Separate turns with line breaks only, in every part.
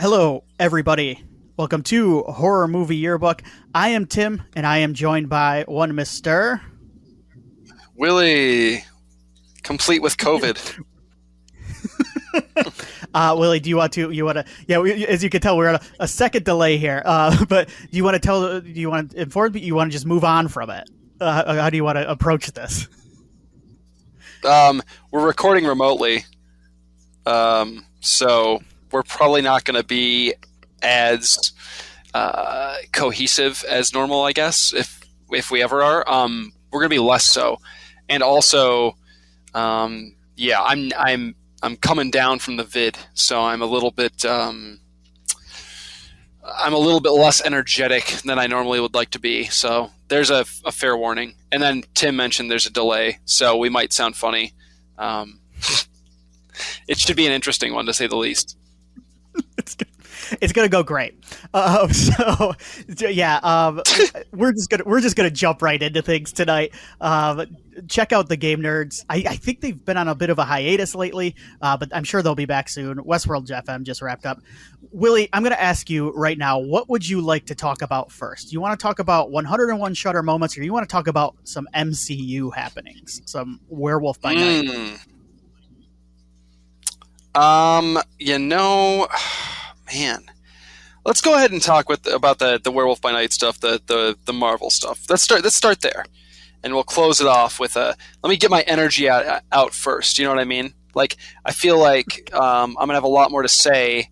Hello, everybody. Welcome to Horror Movie Yearbook. I am Tim, and I am joined by one Mr.
Willie, complete with COVID.
Willie, do you want to? Yeah. As you can tell, we're on a second delay here. But do you want to inform me? You want to just move on from it? How do you want to approach this?
We're recording remotely, so we're probably not going to be as cohesive as normal, I guess, if we ever are. We're going to be less so, and also, yeah, I'm coming down from the vid, so I'm a little bit less energetic than I normally would like to be. So there's a fair warning. And then Tim mentioned there's a delay, so we might sound funny. It should be an interesting one, to say the least.
It's gonna go great. We're just gonna jump right into things tonight. Check out the Game Nerds. I think they've been on a bit of a hiatus lately, but I'm sure they'll be back soon. Westworld FM just wrapped up. Willie, I'm gonna ask you right now, what would you like to talk about first? You want to talk about 101 Shudder moments, or you want to talk about some MCU happenings, some Werewolf by Night?
Man, let's go ahead and talk about the Werewolf by Night stuff, the Marvel stuff. Let's start there, and we'll close it off with let me get my energy out first. You know what I mean? Like, I feel like I'm gonna have a lot more to say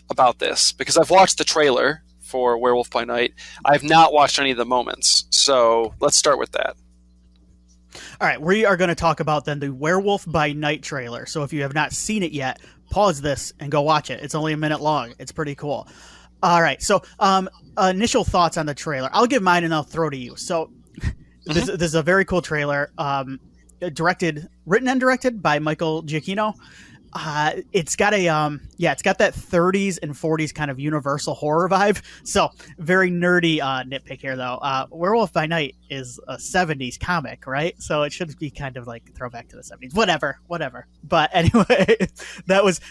about this because I've watched the trailer for Werewolf by Night. I have not watched any of the moments, so let's start with that.
All right, we are going to talk about then the Werewolf by Night trailer. So if you have not seen it yet, pause this and go watch it. It's only a minute long. It's pretty cool. All right, so initial thoughts on the trailer. I'll give mine and I'll throw to you. So this is a very cool trailer, written and directed by Michael Giacchino. It's got it's got that 30s and 40s kind of universal horror vibe. So very nerdy nitpick here though. Werewolf by Night is a 70s comic, right? So it should be kind of like throwback to the 70s. Whatever. But anyway, that was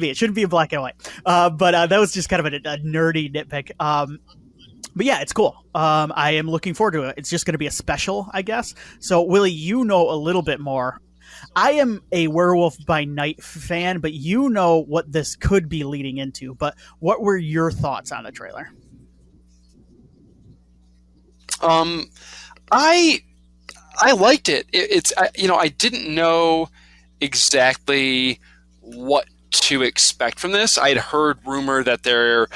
me. It shouldn't be in black and white. But that was just kind of a nerdy nitpick. But yeah, it's cool. I am looking forward to it. It's just going to be a special, I guess. So Willie, you know a little bit more. I am a Werewolf by Night fan, but you know what this could be leading into. But what were your thoughts on the trailer?
I liked it. I didn't know exactly what to expect from this. I had heard rumor that we're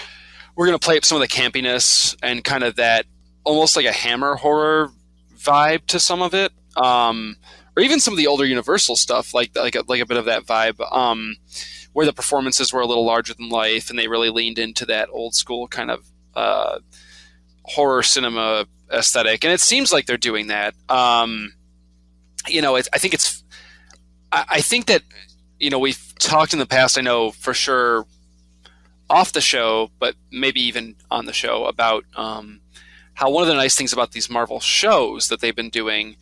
going to play up some of the campiness and kind of that almost like a Hammer horror vibe to some of it. Or even some of the older Universal stuff, like a bit of that vibe, where the performances were a little larger than life, and they really leaned into that old school kind of horror cinema aesthetic. And it seems like they're doing that. I think that we've talked in the past. I know for sure off the show, but maybe even on the show about how one of the nice things about these Marvel shows that they've been doing.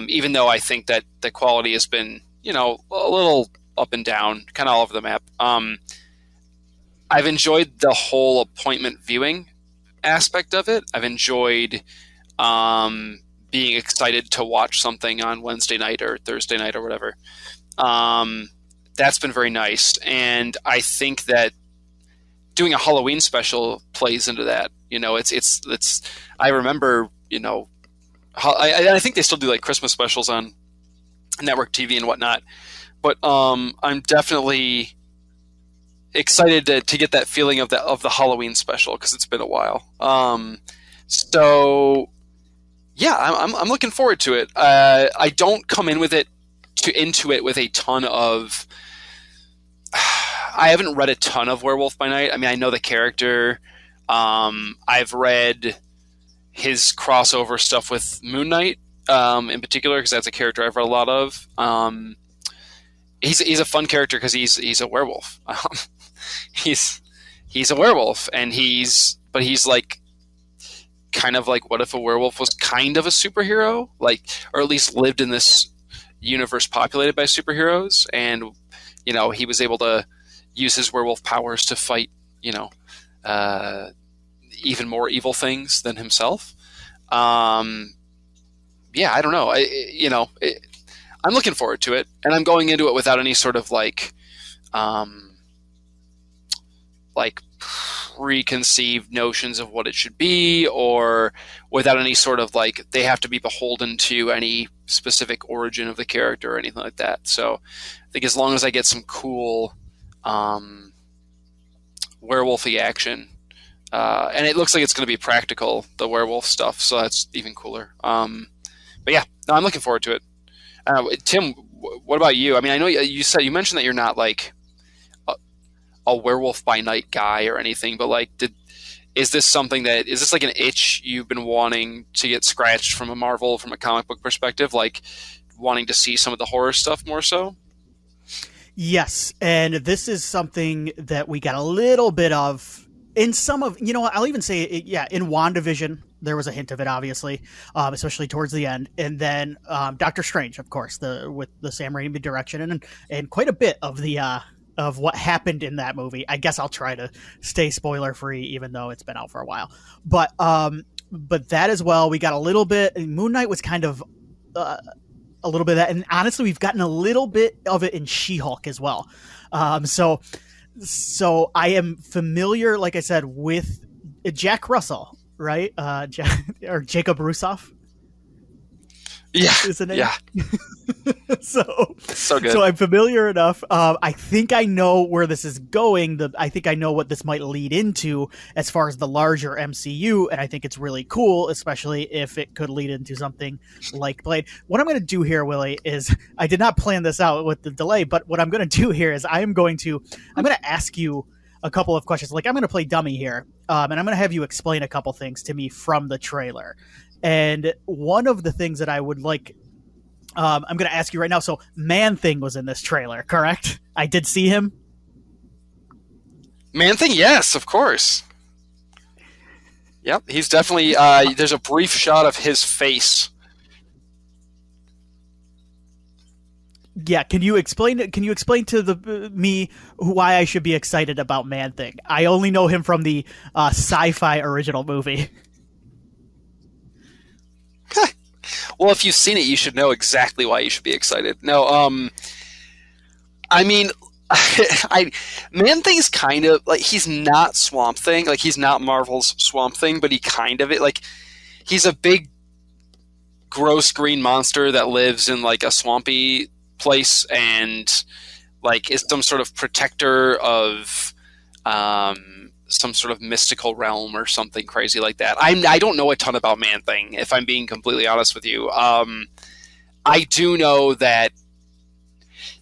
Even though I think that the quality has been, a little up and down, kind of all over the map. I've enjoyed the whole appointment viewing aspect of it. I've enjoyed being excited to watch something on Wednesday night or Thursday night or whatever. That's been very nice. And I think that doing a Halloween special plays into that. I remember, I think they still do like Christmas specials on network TV and whatnot, but I'm definitely excited to get that feeling of the Halloween special because it's been a while. So yeah, I'm looking forward to it. I don't come into it with a ton of. I haven't read a ton of Werewolf by Night. I mean, I know the character. I've read his crossover stuff with Moon Knight in particular, because that's a character I've read a lot of. He's a fun character because he's a werewolf. He's a werewolf, and he's like kind of like, what if a werewolf was kind of a superhero, like, or at least lived in this universe populated by superheroes, and he was able to use his werewolf powers to fight even more evil things than himself. Yeah, I don't know. I'm looking forward to it, and I'm going into it without any sort of like preconceived notions of what it should be, or without any sort of like they have to be beholden to any specific origin of the character or anything like that. So I think as long as I get some cool werewolfy action, and it looks like it's going to be practical, the werewolf stuff, so that's even cooler. But yeah, no, I'm looking forward to it. Tim, what about you? I mean, I know you mentioned that you're not like a werewolf by night guy or anything, but like, is this like an itch you've been wanting to get scratched from a comic book perspective, like wanting to see some of the horror stuff more so?
Yes, and this is something that we got a little bit of in some of, I'll even say it, in WandaVision, there was a hint of it, obviously, especially towards the end. And then Doctor Strange, of course, with the Sam Raimi direction, and quite a bit of the of what happened in that movie. I guess I'll try to stay spoiler free, even though it's been out for a while. But that as well, we got a little bit. Moon Knight was kind of a little bit of that, and honestly, we've gotten a little bit of it in She-Hulk as well. So I am familiar, like I said, with Jack Russell, right? Or Jacob Rusoff.
Yeah,
is the name?
Yeah.
So
good.
So I'm familiar enough. I think I know where this is going. I think I know what this might lead into as far as the larger MCU, and I think it's really cool, especially if it could lead into something like Blade. What I'm going to do here, Willie, is I did not plan this out with the delay, but what I'm going to do here is I'm going to ask you a couple of questions. Like, I'm going to play dummy here, and I'm going to have you explain a couple things to me from the trailer. And one of the things that I would like, I'm going to ask you right now. So Man-Thing was in this trailer, correct? I did see him.
Man-Thing, yes, of course. Yep, he's definitely. There's a brief shot of his face.
Yeah, can you explain to me why I should be excited about Man-Thing? I only know him from the sci-fi original movie.
Well, if you've seen it, you should know exactly why you should be excited. No, I mean, Man-Thing's kind of like, he's not Swamp Thing, like he's not Marvel's Swamp Thing, but he kind of it. Like, he's a big, gross green monster that lives in like a swampy place and like is some sort of protector of some sort of mystical realm or something crazy like that. I don't know a ton about Man-Thing, if I'm being completely honest with you. I do know that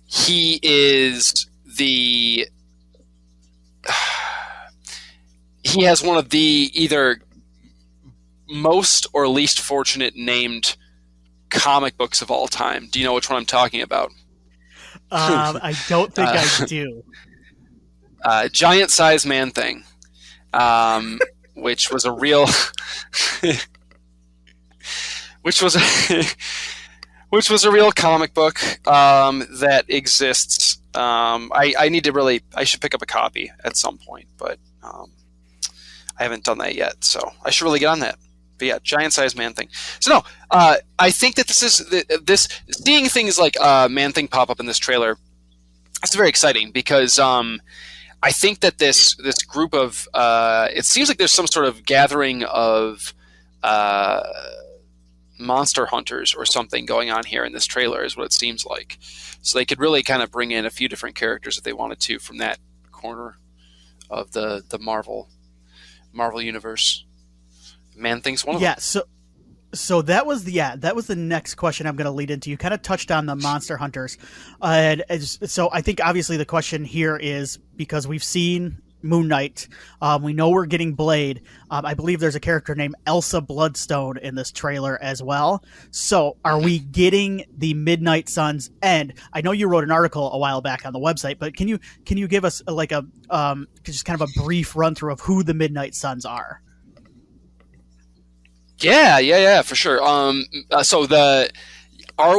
he is he has one of the either most or least fortunate named comic books of all time. Do you know which one I'm talking about?
I don't think I do.
Giant Size Man-Thing. Which was a real which was a real comic book that exists. I should pick up a copy at some point, but I haven't done that yet, so I should really get on that. But yeah, Giant Size Man-Thing. So no, I think that this seeing things like Man-Thing pop up in this trailer, it's very exciting because I think that this group of it seems like there's some sort of gathering of monster hunters or something going on here in this trailer, is what it seems like. So they could really kind of bring in a few different characters if they wanted to from that corner of the Marvel universe. Man-Thing's one of them.
Yeah. So that was the next question I'm going to lead into. You kind of touched on the monster hunters, and so I think obviously the question here is, because we've seen Moon Knight, we know we're getting Blade. I believe there's a character named Elsa Bloodstone in this trailer as well. So are we getting the Midnight Suns? And I know you wrote an article a while back on the website, but can you give us like a just kind of a brief run through of who the Midnight Suns are?
Yeah, for sure. Are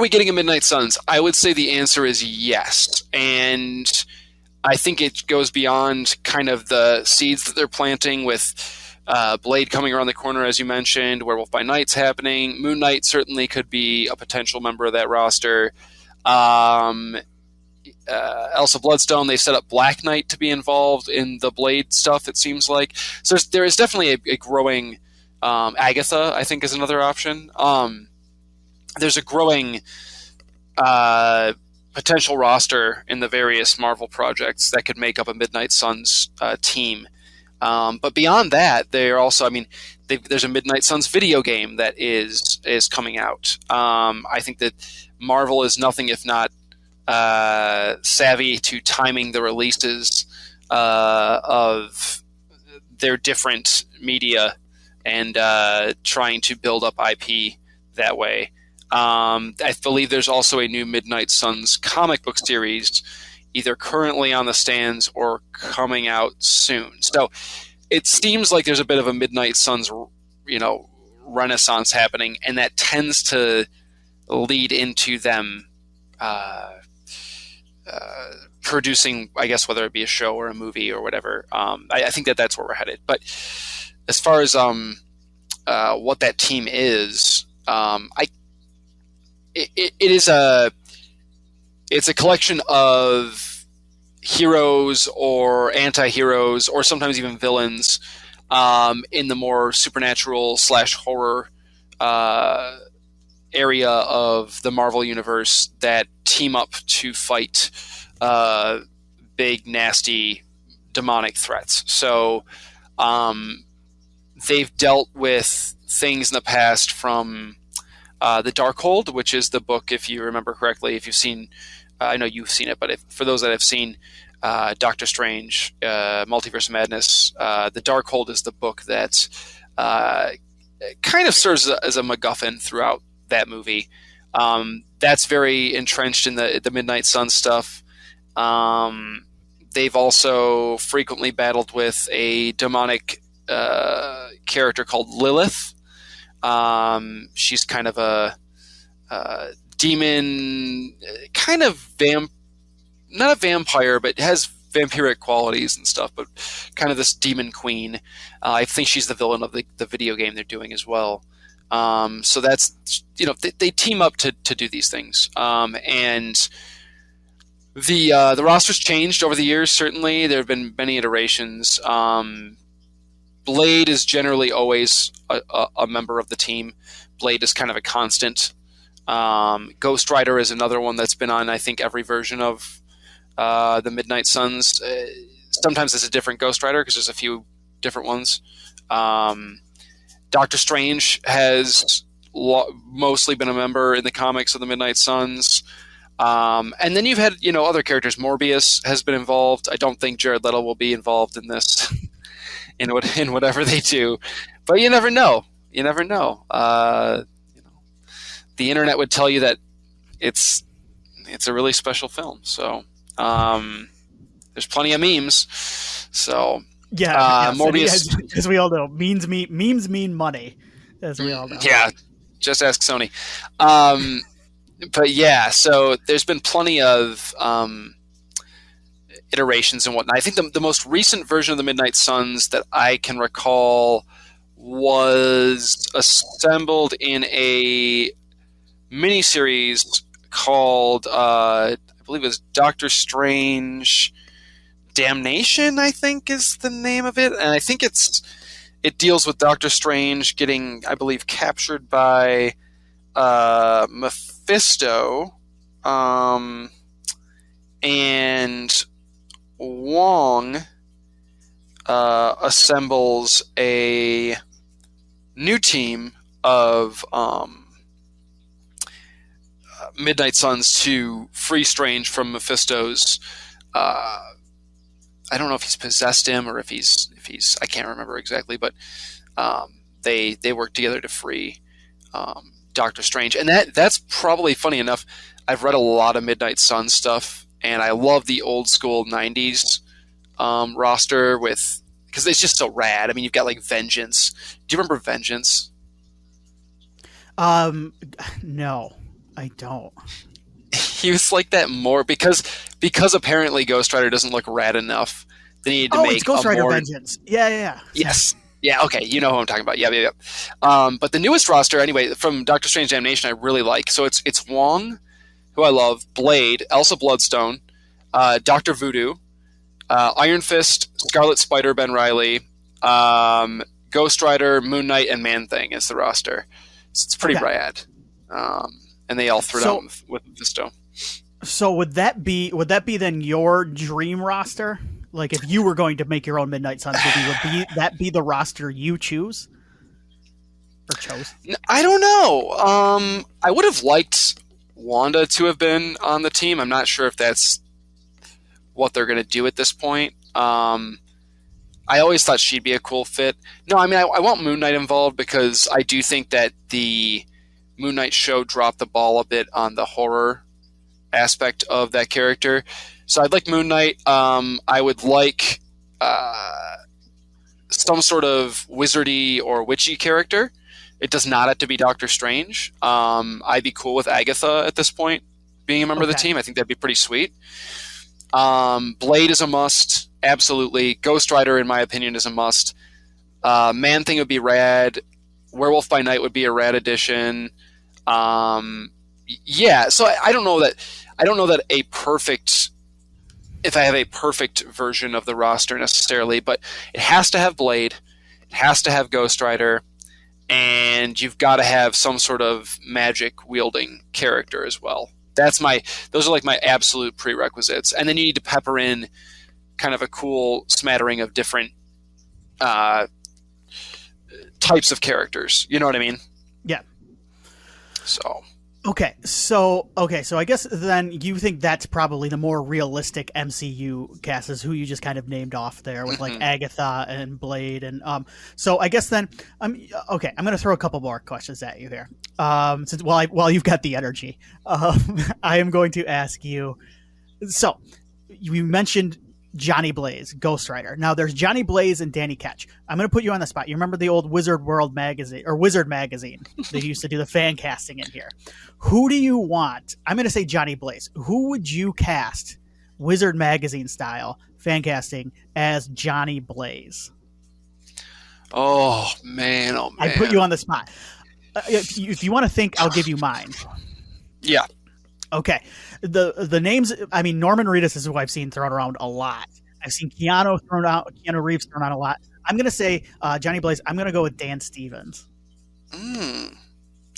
we getting a Midnight Suns? I would say the answer is yes. And I think it goes beyond kind of the seeds that they're planting with Blade coming around the corner, as you mentioned. Werewolf by Night's happening. Moon Knight certainly could be a potential member of that roster. Elsa Bloodstone, they set up Black Knight to be involved in the Blade stuff, it seems like. So there is definitely a growing... Agatha, I think, is another option. There's a growing potential roster in the various Marvel projects that could make up a Midnight Suns team. But beyond that, they're also, I mean, there's a Midnight Suns video game that is coming out. I think that Marvel is nothing if not savvy to timing the releases of their different media and trying to build up IP that way. I believe there's also a new Midnight Suns comic book series, either currently on the stands or coming out soon. So it seems like there's a bit of a Midnight Suns, renaissance happening, and that tends to lead into them producing, I guess, whether it be a show or a movie or whatever. I think that's where we're headed. But as far as what that team is, it's a collection of heroes or anti-heroes or sometimes even villains in the more supernatural / horror area of the Marvel universe that team up to fight big, nasty, demonic threats. So they've dealt with things in the past from The Darkhold, which is the book, if you remember correctly, if you've seen, I know you've seen it, but for those that have seen Doctor Strange, Multiverse of Madness, The Darkhold is the book that kind of serves as a MacGuffin throughout that movie. That's very entrenched in the Midnight Suns stuff. They've also frequently battled with a demonic character called Lilith. She's kind of a demon, kind of not a vampire, but has vampiric qualities and stuff, but kind of this demon queen. I think she's the villain of the video game they're doing as well. So that's, they team up to do these things. And the roster's changed over the years, certainly. There have been many iterations. Blade is generally always a member of the team. Blade is kind of a constant. Ghost Rider is another one that's been on, I think, every version of the Midnight Suns. Sometimes it's a different Ghost Rider because there's a few different ones. Doctor Strange has mostly been a member in the comics of the Midnight Suns. And then you've had, other characters. Morbius has been involved. I don't think Jared Leto will be involved in this, in whatever they do. But you never know. You never know. The internet would tell you that it's a really special film. So there's plenty of memes. So Morbius,
as we all know, memes mean money, as we all know.
Yeah, just ask Sony. But yeah, so there's been plenty of iterations and whatnot. I think the most recent version of the Midnight Suns that I can recall was assembled in a miniseries called, I believe it was Doctor Strange Damnation, I think is the name of it. And I think it deals with Doctor Strange getting, I believe, captured by Mephisto, and Wong assembles a new team of Midnight Suns to free Strange from Mephisto's. I don't know if he's possessed him or if he's I can't remember exactly, but they work together to free Doctor Strange, and that's probably, funny enough, I've read a lot of Midnight Suns stuff, and I love the old school '90s roster because it's just so rad. I mean, you've got like Vengeance. Do you remember Vengeance?
No, I don't.
he was like that more because apparently Ghost Rider doesn't look rad enough. They needed to make
it's Ghost Rider
more...
Vengeance. Yeah.
Yes. Yeah, okay, you know who I'm talking about. Yeah. But the newest roster, anyway, from Doctor Strange Damnation, I really like. So it's Wong, who I love, Blade, Elsa Bloodstone, Dr. Voodoo, Iron Fist, Scarlet Spider, Ben Reilly, Ghost Rider, Moon Knight, and Man-Thing is the roster. So it's pretty rad. And they all threw down with Mephisto. So
would that be then your dream roster? Like, if you were going to make your own Midnight Suns movie, would that be the roster you choose? Or chose?
I don't know. I would have liked Wanda to have been on the team. I'm not sure if that's what they're going to do at this point. I always thought she'd be a cool fit. No, I mean, I want Moon Knight involved because I do think that the Moon Knight show dropped the ball a bit on the horror aspect of that character. So I'd like Moon Knight. I would like some sort of wizardy or witchy character. It does not have to be Doctor Strange. I'd be cool with Agatha at this point being a member of the team. I think that'd be pretty sweet. Blade is a must. Absolutely. Ghost Rider, in my opinion, is a must. Man-Thing would be rad. Werewolf by Night would be a rad addition. Yeah, so I don't know that a perfect... if I have a perfect version of the roster necessarily, but it has to have Blade, it has to have Ghost Rider, and you've got to have some sort of magic wielding character as well. Those are like my absolute prerequisites. And then you need to pepper in kind of a cool smattering of different types of characters. You know what I mean?
Yeah.
So...
Okay, so I guess then you think that's probably the more realistic MCU cast is who you just kind of named off there with like Agatha and Blade and so I guess then I'm going to throw a couple more questions at you here. Since while you've got the energy, I am going to ask you. So you mentioned Johnny Blaze, Ghost Rider. Now there's Johnny Blaze and Danny Ketch. I'm going to put you on the spot. You remember the old Wizard World magazine or Wizard magazine? They used to do the fan casting in here. Who do you want? I'm going to say Johnny Blaze. Who would you cast Wizard magazine style fan casting as Johnny Blaze?
Oh man.
I put you on the spot. If you want to think, I'll give you mine.
Yeah.
Okay. The names, I mean, Norman Reedus is who I've seen thrown around a lot. I've seen Keanu Reeves thrown out a lot. I'm going to say Johnny Blaze. I'm going to go with Dan Stevens.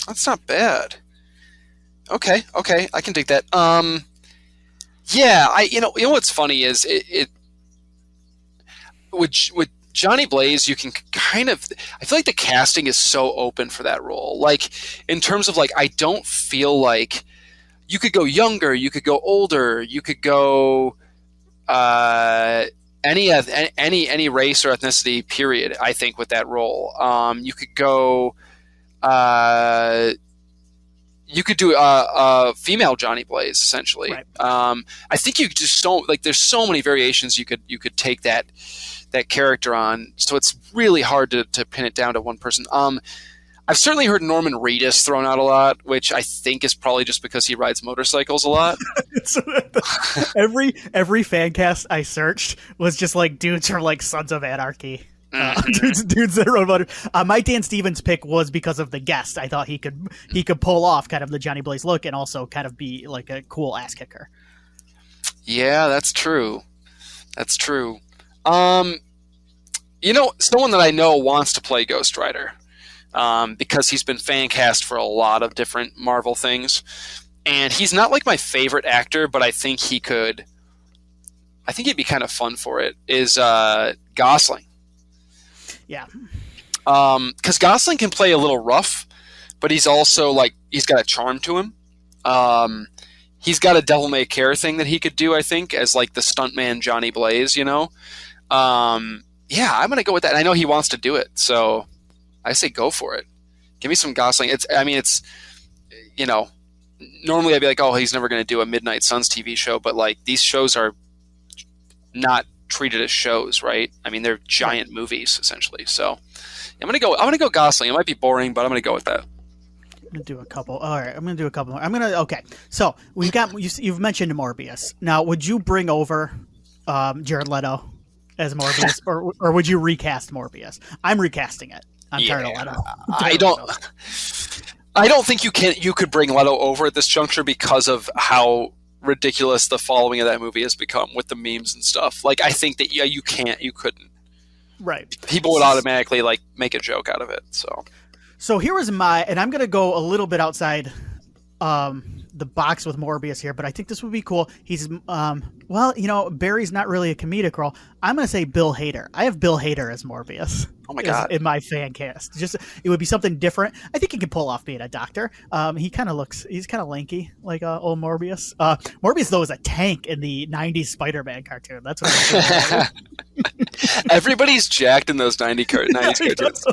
That's not bad. Okay. I can dig that. Yeah, you know what's funny is it with Johnny Blaze, you can kind of, I feel like the casting is so open for that role. Like in terms of like, I don't feel like you could go younger, you could go older, you could go any race or ethnicity. Period. I think with that role, you could go. You could do a female Johnny Blaze essentially. Right. I think you just don't like. There's so many variations you could take that character on. So it's really hard to pin it down to one person. I've certainly heard Norman Reedus thrown out a lot, which I think is probably just because he rides motorcycles a lot.
every fan cast I searched was just like dudes from like Sons of Anarchy. Dudes that rode motor. My Dan Stevens pick was because of the guest. I thought he could pull off kind of the Johnny Blaze look and also kind of be like a cool ass kicker.
Yeah, that's true. You know, someone that I know wants to play Ghost Rider. Because he's been fan cast for a lot of different Marvel things. And he's not like my favorite actor, but I think he'd be kind of fun for it, is Gosling.
Yeah.
Because Gosling can play a little rough, but he's also like, he's got a charm to him. He's got a devil may care thing that he could do, I think, as like the stuntman Johnny Blaze, you know? Yeah, I'm going to go with that. And I know he wants to do it, so I say go for it. Give me some Gosling. It's, you know, normally I'd be like, oh, he's never going to do a Midnight Suns TV show, but like these shows are not treated as shows, right? I mean, they're giant movies essentially. So I'm going to go Gosling. It might be boring, but I'm going to go with that.
gonna do a couple. All right, I'm gonna do a couple more. Okay. So we've got you've mentioned Morbius. Now, would you bring over Jared Leto as Morbius, or would you recast Morbius? I'm recasting it. I'm tired of Leto.
I don't think you could bring Leto over at this juncture because of how ridiculous the following of that movie has become with the memes and stuff. Like, I think that you couldn't.
Right.
People would automatically like make a joke out of it.
So here was and I'm gonna go a little bit outside the box with Morbius here, but I think this would be cool. He's Barry's not really a comedic role. I'm gonna say Bill Hader. I have Bill Hader as Morbius.
Oh my god!
In my fan cast, just it would be something different. I think he can pull off being a doctor. He's kind of lanky, like old Morbius. Morbius though is a tank in the '90s Spider-Man cartoon. That's what I'm
Everybody's jacked in those '90s cartoons,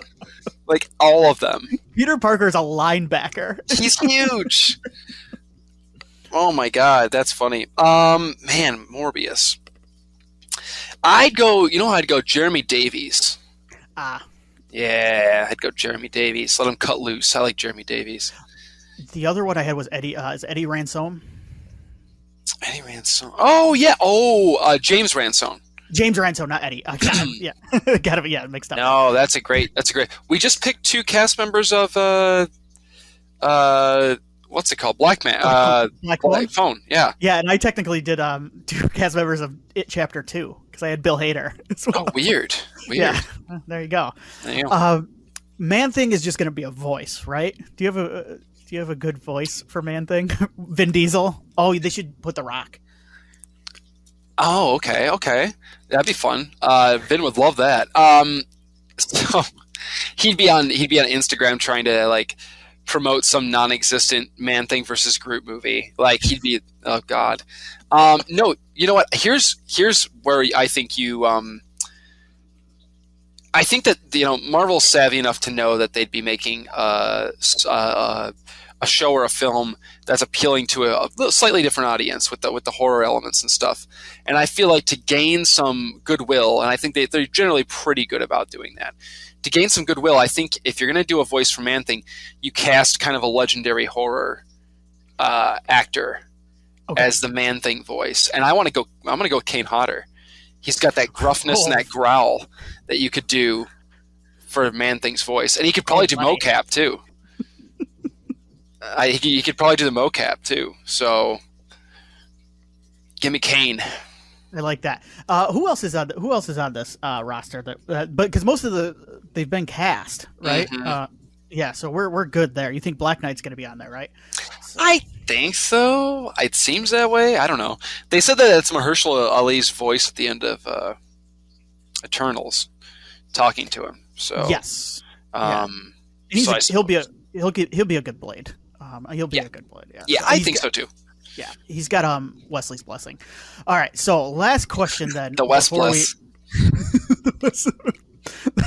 like all of them.
Peter Parker's a linebacker.
He's huge. Oh my god, that's funny. Man, Morbius. I'd go Jeremy Davies. Yeah, I'd go Jeremy Davies. Let him cut loose. I like Jeremy Davies.
The other one I had was Eddie Ransome.
Eddie Ransome. Oh yeah. Oh, James Ransome.
James Ransome, not Eddie. Yeah, gotta be mixed up.
No, that's a great. We just picked 2 cast members of what's it called? Black Phone. Yeah.
Yeah, and I technically did 2 cast members of It Chapter 2 because I had Bill Hader as well.
Oh, weird.
Yeah, there you go. Man-Thing is just going to be a voice, right? Do you have a good voice for Man-Thing? Vin Diesel? Oh, they should put The Rock.
Oh, okay. That'd be fun. Vin would love that. So he'd be on Instagram trying to like promote some non-existent Man-Thing versus Groot movie. Like he'd be, oh god. No, you know what? Here's where I think I think that Marvel's savvy enough to know that they'd be making a show or a film that's appealing to a slightly different audience with the horror elements and stuff. And I feel like to gain some goodwill, and I think they're generally pretty good about doing that. To gain some goodwill, I think if you're going to do a voice for Man-Thing, you cast kind of a legendary horror actor as the Man-Thing voice. And I'm going to go Kane Hodder. He's got that gruffness and that growl that you could do for Man-Thing's voice. And he could probably do mocap too. He could probably do the mocap too. So give me Kane.
I like that. Who else is on this roster? But because most of they've been cast, right? Mm-hmm. Yeah, so we're good there. You think Black Knight's going to be on there, right? So.
I think so. It seems that way. I don't know. They said that it's Mahershala Ali's voice at the end of Eternals, talking to him. So
yes,
so
he'll be a good Blade. He'll be a good Blade.
Yeah, so I think so too.
Yeah, he's got Wesley's blessing. All right, so last question then.
The West Bless.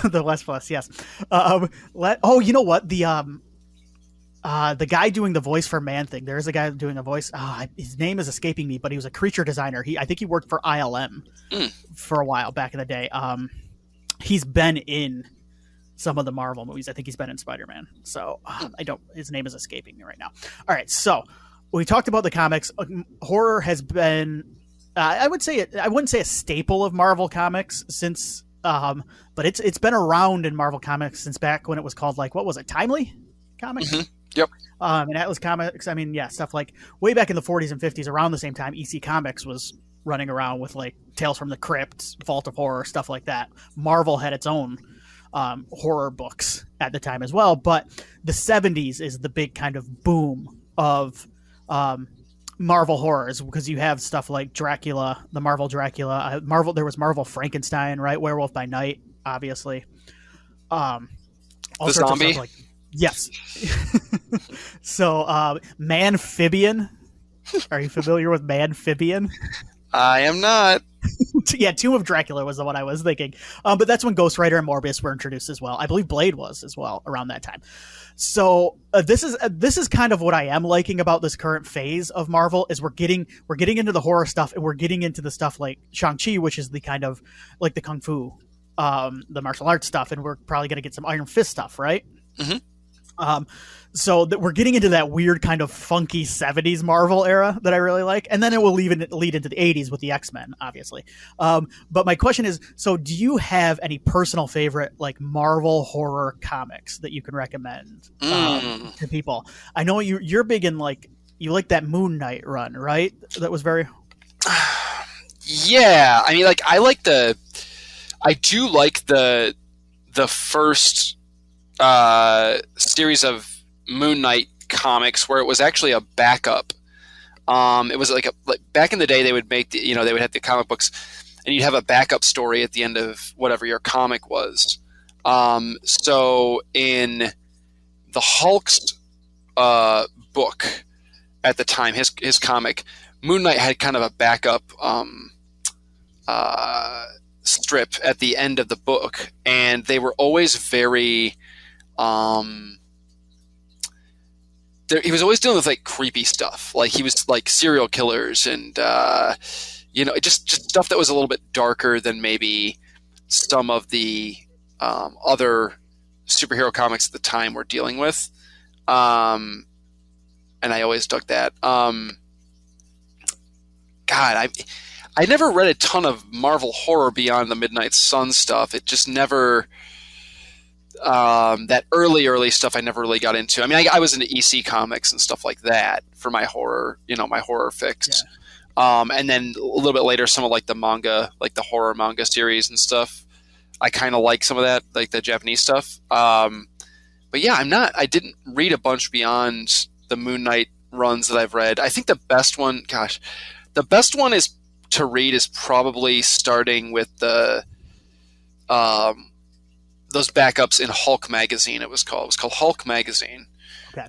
The West Bless, yes. You know what? The guy doing the voice for Man-Thing. There is a guy doing a voice. His name is escaping me, but he was a creature designer. I think he worked for ILM for a while back in the day. He's been in some of the Marvel movies. I think he's been in Spider-Man. So his name is escaping me right now. All right, so we talked about the comics. Horror has been, I wouldn't say a staple of Marvel comics since, but it's been around in Marvel comics since back when it was called, like, what was it, Timely Comics?
Mm-hmm. Yep.
And Atlas Comics. I mean, yeah, stuff like way back in the 40s and 50s, around the same time, EC Comics was running around with like Tales from the Crypt, Vault of Horror, stuff like that. Marvel had its own horror books at the time as well, but the 70s is the big kind of boom of Marvel horrors, because you have stuff like Dracula, the Marvel Dracula, there was Marvel Frankenstein, right? Werewolf by Night, obviously. All
the zombie?
Of stuff like, yes. So, Manphibian. Are you familiar with Manphibian?
I am not.
Yeah, Tomb of Dracula was the one I was thinking. But that's when Ghost Rider and Morbius were introduced as well. I believe Blade was as well around that time. So this is kind of what I am liking about this current phase of Marvel, is we're getting into the horror stuff, and we're getting into the stuff like Shang-Chi, which is the kind of like the kung fu, the martial arts stuff, and we're probably going to get some Iron Fist stuff, right?
Mm-hmm.
So that we're getting into that weird kind of funky 70s Marvel era that I really like. And then it will lead into the 80s with the X-Men, obviously. But my question is, so do you have any personal favorite like Marvel horror comics that you can recommend to people? I know you're big in like, you like that Moon Knight run, right? That was very...
Yeah. I mean, like, I do like the first series of Moon Knight comics where it was actually a backup. It was like back in the day they would make they would have the comic books and you'd have a backup story at the end of whatever your comic was. So in the Hulk's book at the time, his comic, Moon Knight had kind of a backup strip at the end of the book, and they were always very he was always dealing with like creepy stuff. Like he was like serial killers and just stuff that was a little bit darker than maybe some of the other superhero comics at the time were dealing with. And I always dug that. God, I never read a ton of Marvel horror beyond the Midnight Sun stuff. It just never... that early stuff I never really got into. I mean, I was into EC Comics and stuff like that for my horror, my horror fix. Yeah. And then a little bit later, some of like the manga, like the horror manga series and stuff. I kind of like some of that, like the Japanese stuff. But yeah, I didn't read a bunch beyond the Moon Knight runs that I've read. I think the best one is to read is probably starting with the those backups in Hulk magazine. It was called Hulk magazine. Okay.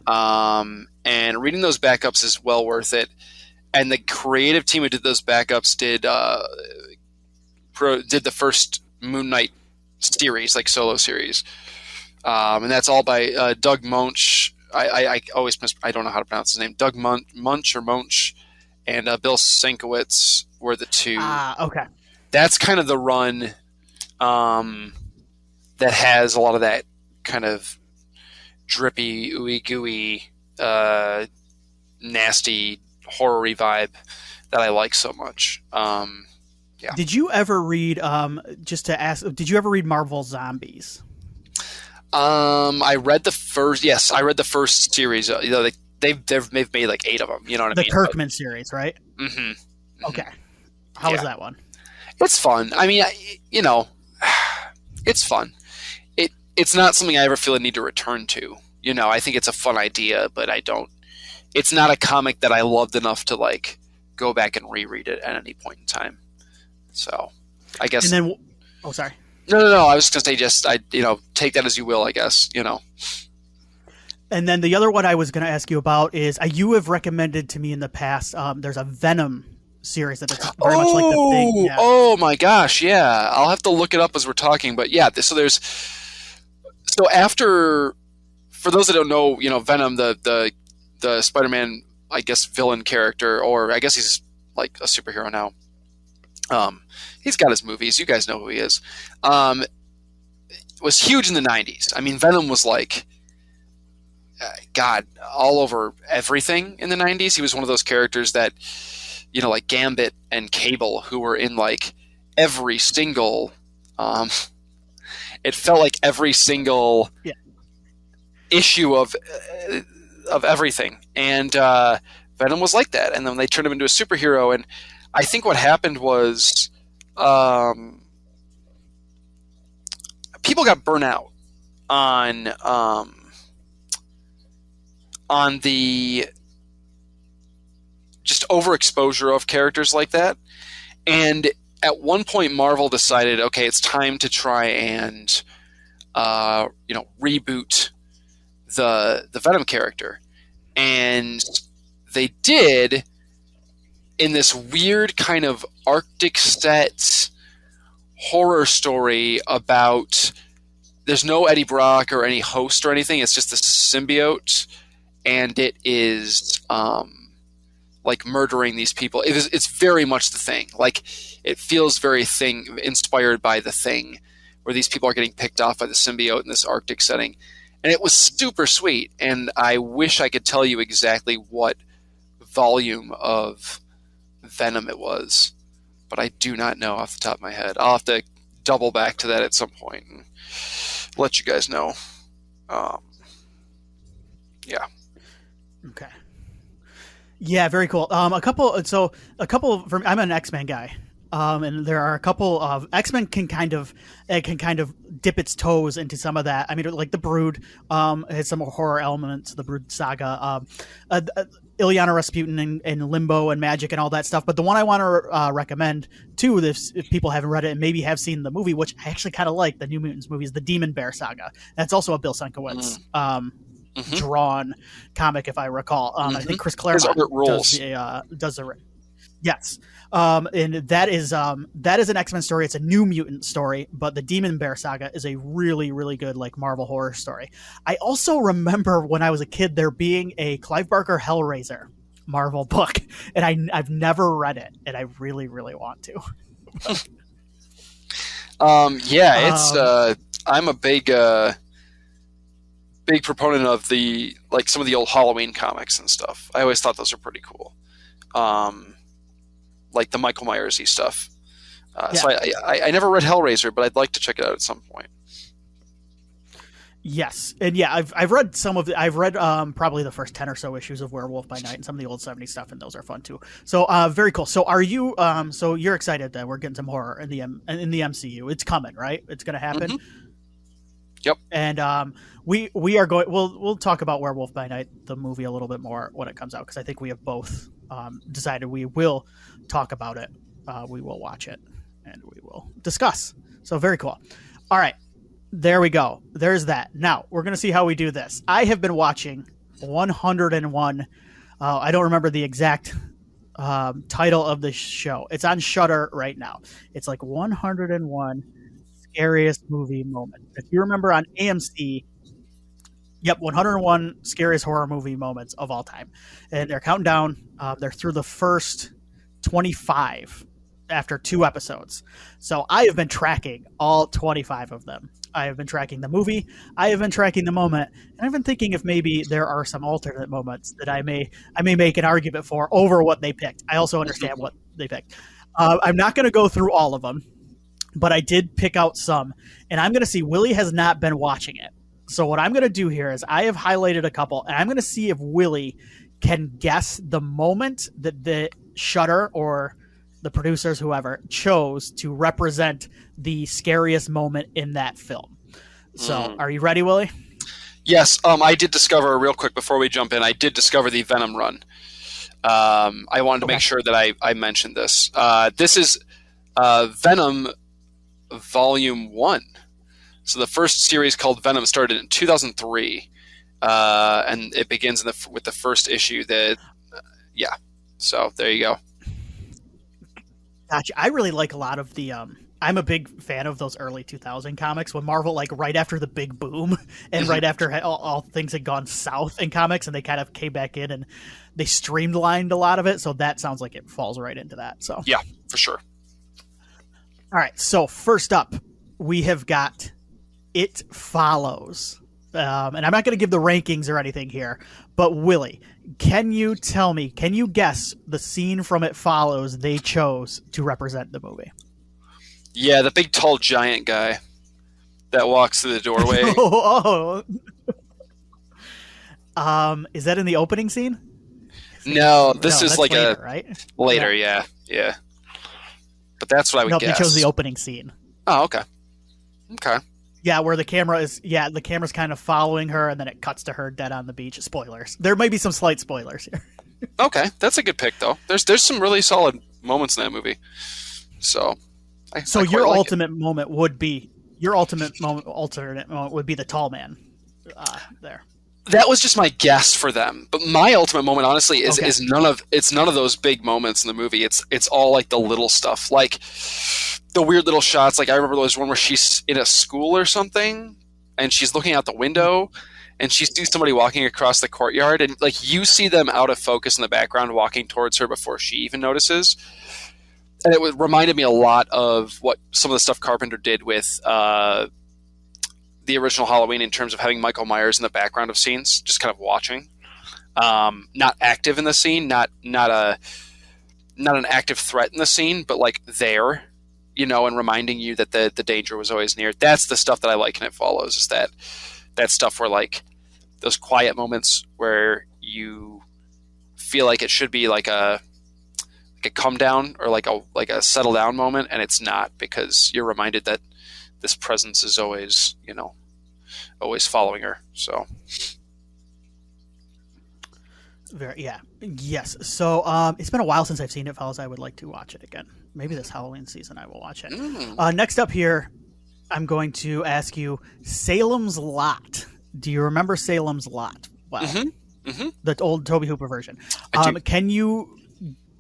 And reading those backups is well worth it. And the creative team who did those backups did the first Moon Knight series, like solo series. And that's all by Doug Munch. I always I don't know how to pronounce his name. Doug Munch or Munch, and Bill Sienkiewicz were the two.
Okay. That's
kind of the run that has a lot of that kind of drippy, ooey gooey, nasty, horror-y vibe that I like so much. Yeah.
Did you ever read? Just to ask, did you ever read Marvel Zombies?
I read the first. Yes, I read the first series. They've made like 8 of them. You know what I mean?
The Kirkman series, right?
Mm-hmm.
Okay. How was that one?
It's fun. I mean, it's fun. It's not something I ever feel a need to return to. I think it's a fun idea, but I don't. It's not a comic that I loved enough to like go back and reread it at any point in time. So, I guess.
And then, sorry.
No. I was just gonna say, take that as you will. I guess.
And then the other one I was going to ask you about is you have recommended to me in the past. There's a Venom series that's very much like the Thing. Yeah.
Oh my gosh, yeah. I'll have to look it up as we're talking, but yeah. So after, for those that don't know, Venom, the Spider-Man, I guess, villain character, or I guess he's like a superhero now. He's got his movies. You guys know who he is. Was huge in the 90s. I mean, Venom was like, God, all over everything in the 90s. He was one of those characters that, like Gambit and Cable, who were in like every single, it felt like every single issue of everything. And Venom was like that. And then they turned him into a superhero. And I think what happened was people got burnt out on the just overexposure of characters like that. And at one point, Marvel decided, okay, it's time to try and reboot the Venom character. And they did in this weird kind of Arctic set horror story about, there's no Eddie Brock or any host or anything. It's just a symbiote, and it is like murdering these people. It's very much the Thing. Like, it feels very Thing, inspired by the Thing, where these people are getting picked off by the symbiote in this Arctic setting. and it was super sweet. And I wish I could tell you exactly what volume of Venom it was, but I do not know off the top of my head. I'll have to double back to that at some point and let you guys know. Yeah.
Okay. Yeah, very cool. A couple. I'm an X-Men guy, and there are a couple of X-Men can kind of dip its toes into some of that. I mean, like the Brood has some horror elements. The Brood saga, Ilyana Rasputin and Limbo and Magic and all that stuff. But the one I want to recommend too, if people haven't read it and maybe have seen the movie, which I actually kind of like, the New Mutants movie, is the Demon Bear saga. That's also a Bill Sienkiewicz drawn comic, if I recall. I think Chris Claremont does the yes. And that is an X-Men story. It's a New Mutant story, but the Demon Bear saga is a really, really good like Marvel horror story. I also remember when I was a kid there being a Clive Barker Hellraiser Marvel book, and I've never read it, and I really, really want to.
I'm a big proponent of some of the old Halloween comics and stuff. I always thought those were pretty cool. Like the Michael Myers-y stuff. So I never read Hellraiser, but I'd like to check it out at some point.
Yes, and yeah, I've read some of I've read probably the first 10 or so issues of Werewolf by Night and some of the old 70s stuff, and those are fun too. So very cool. So are you so you're excited that we're getting some horror in the MCU? It's coming, right? It's going to happen.
Mm-hmm. Yep.
And we are going. We'll talk about Werewolf by Night, the movie, a little bit more when it comes out, because I think we have both decided we will talk about it. We will watch it and we will discuss. So very cool. All right, there we go. There's that. Now we're gonna see how we do this. I have been watching 101. I don't remember the exact title of the show. It's on Shudder right now. It's like 101 Scariest Movie Moments. If you remember on AMC, yep, 101 Scariest Horror Movie Moments of all time. And they're counting down. They're through the first 25 after 2 episodes. So I have been tracking all 25 of them. I have been tracking the movie. I have been tracking the moment. And I've been thinking if maybe there are some alternate moments that I may make an argument for over what they picked. I also understand what they picked. I'm not going to go through all of them, but I did pick out some, and I'm going to see. Willie has not been watching it. So what I'm going to do here is I have highlighted a couple, and I'm going to see if Willie can guess the moment that the Shudder or the producers, whoever, chose to represent the scariest moment in that film. So are you ready, Willie?
Yes. I did discover, real quick before we jump in, I did discover the Venom run. I wanted to make sure that I mentioned this. This is Venom Volume 1. So the first series, called Venom, started in 2003, and it begins with the first issue. So there you go.
Gotcha. I really like a lot of the. I'm a big fan of those early 2000 comics when Marvel, like right after the big boom and right after all things had gone south in comics, and they kind of came back in and they streamlined a lot of it. So that sounds like it falls right into that. So
yeah, for sure.
All right. So first up, we have got It Follows. And I'm not going to give the rankings or anything here, but Willie, can you guess the scene from It Follows they chose to represent the movie?
Yeah, the big tall giant guy that walks through the doorway.
Is that in the opening scene?
No, this is like
later, right?
Later, yeah. But that's what I would guess.
They chose the opening scene.
Oh, okay.
Yeah, where the camera's kind of following her, and then it cuts to her dead on the beach. Spoilers. There may be some slight spoilers here.
Okay, that's a good pick, though. There's some really solid moments in that movie. So your alternate moment would be the tall man there. That was just my guess for them, but my ultimate moment, honestly, is none of those big moments in the movie. It's all like the little stuff, like the weird little shots. Like I remember there was one where she's in a school or something, and she's looking out the window, and she sees somebody walking across the courtyard, and like you see them out of focus in the background walking towards her before she even notices. And it reminded me a lot of what some of the stuff Carpenter did with the original Halloween in terms of having Michael Myers in the background of scenes, just kind of watching, not active in the scene, not an active threat in the scene, but like there, and reminding you that the danger was always near. That's the stuff that I like in It Follows, is that stuff where like those quiet moments where you feel like it should be like a come down or like a settle down moment, and it's not, because you're reminded that this presence is always, always following her. So
yes. So it's been a while since I've seen It Follows. I would like to watch it again. Maybe this Halloween season I will watch it. Next up here, I'm going to ask you Salem's Lot. Do you remember Salem's Lot? Well, the old Tobe Hooper version. Can you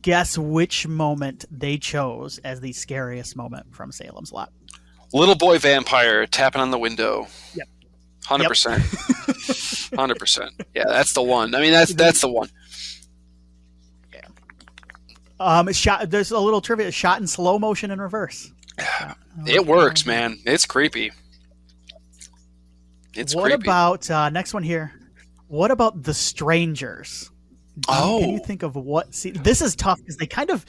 guess which moment they chose as the scariest moment from Salem's Lot?
Little boy vampire tapping on the window.
Yep.
100%. 100%. Yeah, that's the one. I mean, that's the one.
Yeah. There's a little trivia. Shot in slow motion in reverse.
It works, man. It's creepy.
What about next one here? What about The Strangers? Can you think of what scene? This is tough because they kind of.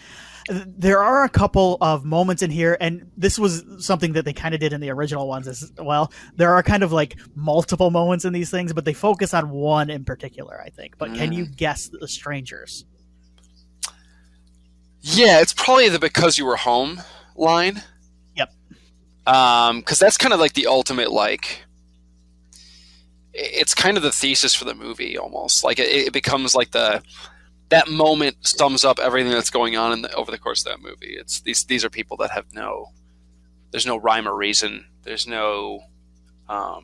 There are a couple of moments in here, and this was something that they kind of did in the original ones as well. There are kind of like multiple moments in these things, but they focus on one in particular, I think. But can you guess The Strangers?
Yeah, it's probably the "because you were home" line.
Yep.
Because that's kind of like the ultimate, like, it's kind of the thesis for the movie almost. Like it becomes like that moment sums up everything that's going on over the course of that movie. It's these are people that have there's no rhyme or reason. There's no, not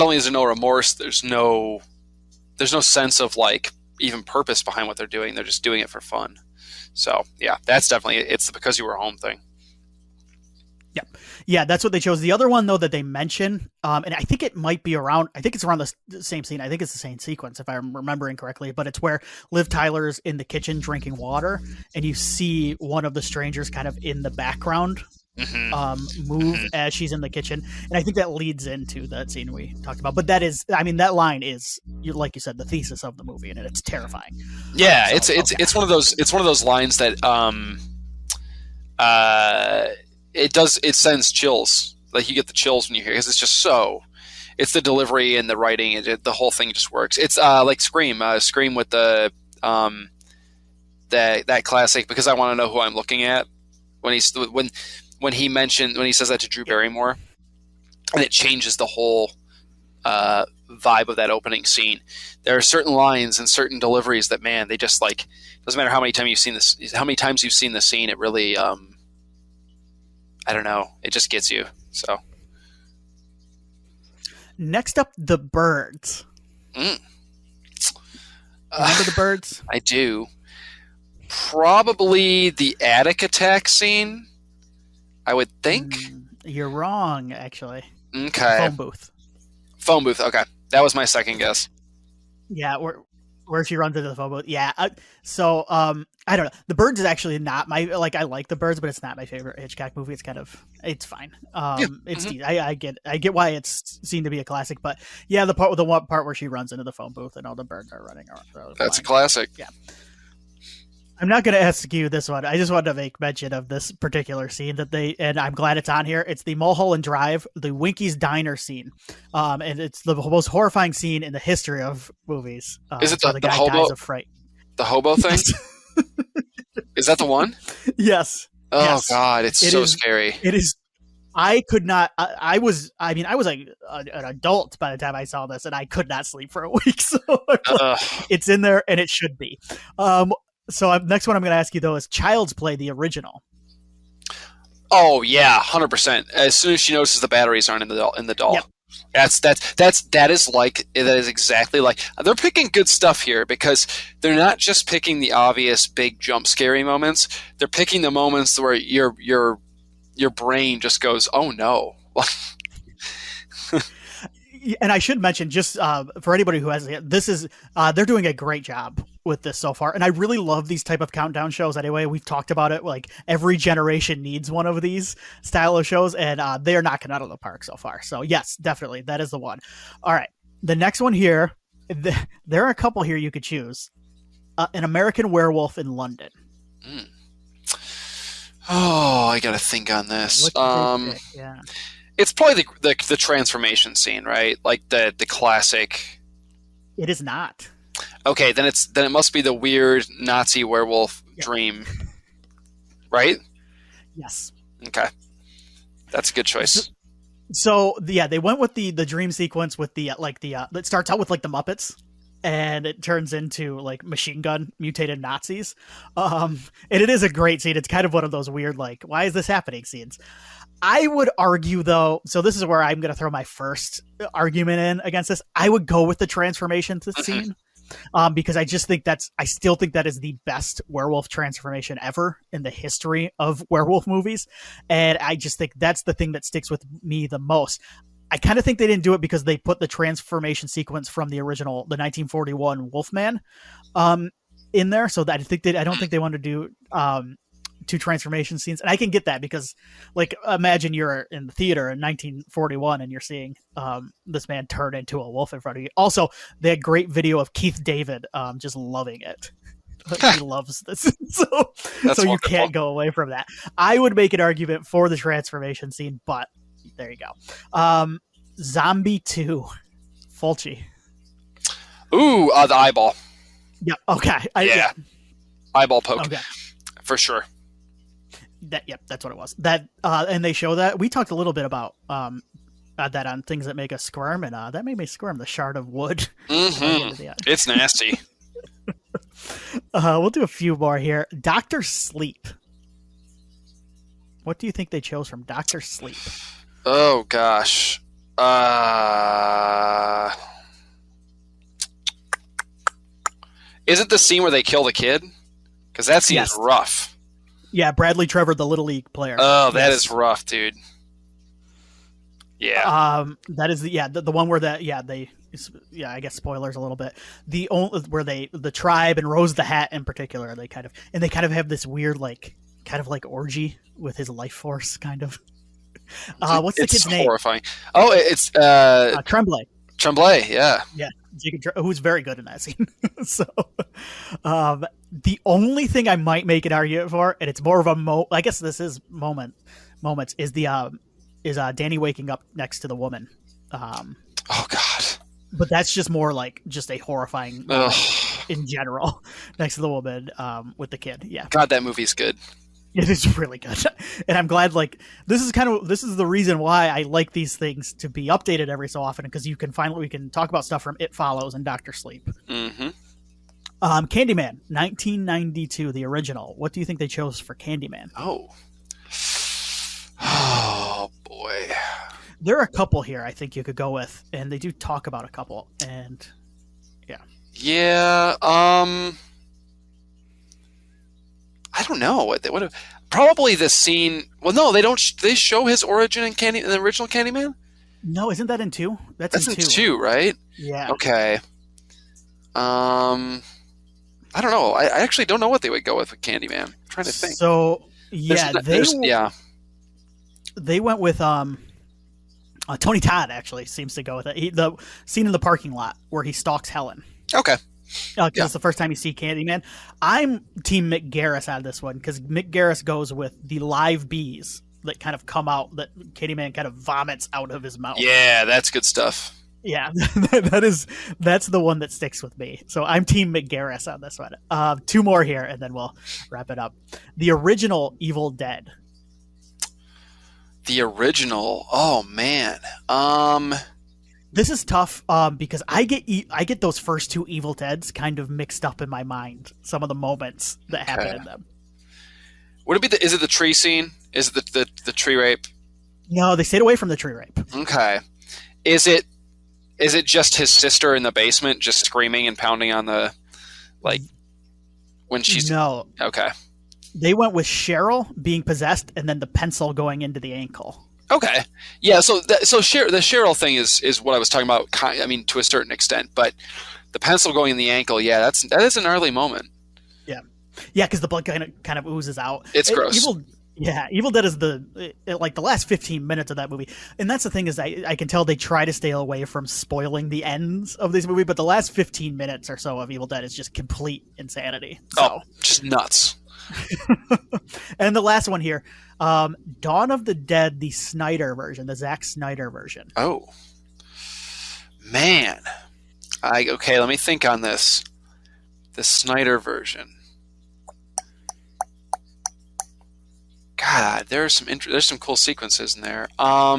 only is there no remorse, there's no sense of like even purpose behind what they're doing. They're just doing it for fun. So yeah, that's definitely, it's the "because you were home" thing.
Yeah, that's what they chose. The other one, though, that they mention, and I think it might be around, I think it's around the same scene. I think it's the same sequence, if I'm remembering correctly, but it's where Liv Tyler's in the kitchen drinking water, and you see one of the strangers kind of in the background move as she's in the kitchen. And I think that leads into that scene we talked about. But that is, I mean, that line is, like you said, the thesis of the movie, and it's terrifying.
Yeah, it's one of those lines that it sends chills. Like you get the chills when you hear it, because it's just it's the delivery and the writing, the whole thing just works. It's like Scream with the that classic "because I want to know who I'm looking at," when he says that to Drew Barrymore, and it changes the whole vibe of that opening scene. There are certain lines and certain deliveries that, man, they just, like, doesn't matter how many times you've seen the scene, it really I don't know. It just gets you. So
next up, The Birds. Remember The Birds?
I do. Probably the attic attack scene, I would think.
You're wrong, actually.
Okay. Phone booth. Okay, that was my second guess.
Yeah, where she runs into the phone booth. Yeah. So I don't know. The Birds is actually not my, like, I like The Birds, but it's not my favorite Hitchcock movie. It's it's fine. It's I get why it's seen to be a classic, but yeah, the one part where she runs into the phone booth and all the birds are running around.
That's a classic.
Yeah. I'm not going to ask you this one. I just wanted to make mention of this particular scene and I'm glad it's on here. It's the Mulholland Drive, the Winky's Diner scene. And it's the most horrifying scene in the history of movies.
Is it
the guy
hobo?
Dies of fright.
The hobo thing? Is that the one?
Yes.
Oh,
yes.
God, it's so scary.
It is. I could not. I was like an adult by the time I saw this, and I could not sleep for a week. So it's in there, and it should be. So next one I'm going to ask you, though, is Child's Play, the original.
Oh yeah, 100%. As soon as she notices the batteries aren't in the doll. Yep. That is exactly like, they're picking good stuff here, because they're not just picking the obvious big jump scary moments. They're picking the moments where your brain just goes, oh no. And
I should mention, just for anybody who hasn't, this is they're doing a great job with this so far, and I really love these type of countdown shows. Anyway, we've talked about it. Like every generation needs one of these style of shows, and they are knocking out of the park so far. So yes, definitely that is the one. All right, the next one here. There are a couple here you could choose. An American Werewolf in London.
Oh, I gotta think on this.
Yeah.
It's probably the transformation scene, right? Like the classic.
It is not.
Okay, then it must be the weird Nazi werewolf dream, right?
Yes.
Okay, that's a good choice.
So yeah, they went with the dream sequence with the it starts out with like the Muppets, and it turns into like machine gun mutated Nazis. And it is a great scene. It's kind of one of those weird like, why is this happening scenes. I would argue though, so this is where I'm going to throw my first argument in against this. I would go with the transformation scene. Because I still think that is the best werewolf transformation ever in the history of werewolf movies. And I just think that's the thing that sticks with me the most. I kind of think they didn't do it because they put the transformation sequence from the original, the 1941 Wolfman, in there. So that I don't think they wanted to do, two transformation scenes. And I can get that because like, imagine you're in the theater in 1941 and you're seeing this man turn into a wolf in front of you. Also, they had great video of Keith David just loving it. He loves this. So you can't go away from that. I would make an argument for the transformation scene, but there you go. Zombie 2, Fulci.
Ooh, the eyeball.
Yeah. Okay.
Yeah. Eyeball poke.
Okay.
For sure.
That's what it was. That and they show that. We talked a little bit about that on Things That Make Us Squirm, and that made me squirm. The shard of wood.
Mm-hmm. It's nasty.
We'll do a few more here. Dr. Sleep. What do you think they chose from Dr. Sleep?
Oh gosh. Is it the scene where they kill the kid? Because that scene is rough.
Yeah, Bradley Trevor, the Little League player.
Oh, that is rough, dude. Yeah.
That is the one where I guess spoilers a little bit. The only where the tribe and Rose the Hat in particular, they kind of have this weird kind of orgy with his life force kind of. What's the kid's name?
Horrifying. Oh, it's
Tremblay.
Tremblay, yeah.
Yeah, Jacob, who's very good in that scene. So, the only thing I might make an argument for, and it's more of a I guess this is moments, is Danny waking up next to the woman.
Oh God.
But that's just more like just a horrifying moment in general next to the woman with the kid. Yeah. God,
that movie's good.
It is really good. And I'm glad this is the reason why I like these things to be updated every so often, because we can talk about stuff from It Follows and Dr. Sleep.
Mm-hmm.
Candyman, 1992, the original. What do you think they chose for Candyman?
Oh boy.
There are a couple here I think you could go with, and they do talk about a couple, and yeah.
Yeah, I don't know what they would have. Probably the scene. Well, no, they don't. They show his origin in the original Candyman.
No, isn't that in 2?
That's in 2, right?
Yeah.
Okay. I don't know. I actually don't know what they would go with Candyman. I'm trying to think.
So yeah, they went with Tony Todd actually seems to go with it. The scene in the parking lot where he stalks Helen.
Okay.
Because it's the first time you see Candyman. I'm Team Mick Garris out of this one, because Mick Garris goes with the live bees that kind of come out, that Candyman kind of vomits out of his mouth.
Yeah, that's good stuff.
Yeah, that's the one that sticks with me. So I'm Team Mick Garris on this one. 2 more here, and then we'll wrap it up. The original Evil Dead.
The original? Oh, man.
This is tough because I get those first 2 Evil Deads kind of mixed up in my mind. Some of the moments that happen in them.
Would it be is it the tree scene? Is it the tree rape?
No, they stayed away from the tree rape.
Okay. Is it just his sister in the basement just screaming and pounding on the when she's
No.
Okay.
They went with Cheryl being possessed and then the pencil going into the ankle.
Okay. Yeah, so the Cheryl thing is what I was talking about, I mean, to a certain extent, but the pencil going in the ankle. Yeah, that is an early moment.
Yeah, because the blood kind of oozes out.
It's gross.
Evil Dead is the last 15 minutes of that movie, and that's the thing is I can tell they try to stay away from spoiling the ends of this movie, but the last 15 minutes or so of Evil Dead is just complete insanity. So.
Just nuts.
And the last one here, Dawn of the Dead, the Snyder version, the Zack Snyder version.
Oh man, okay. Let me think on this. The Snyder version. God, there's some cool sequences in there. Are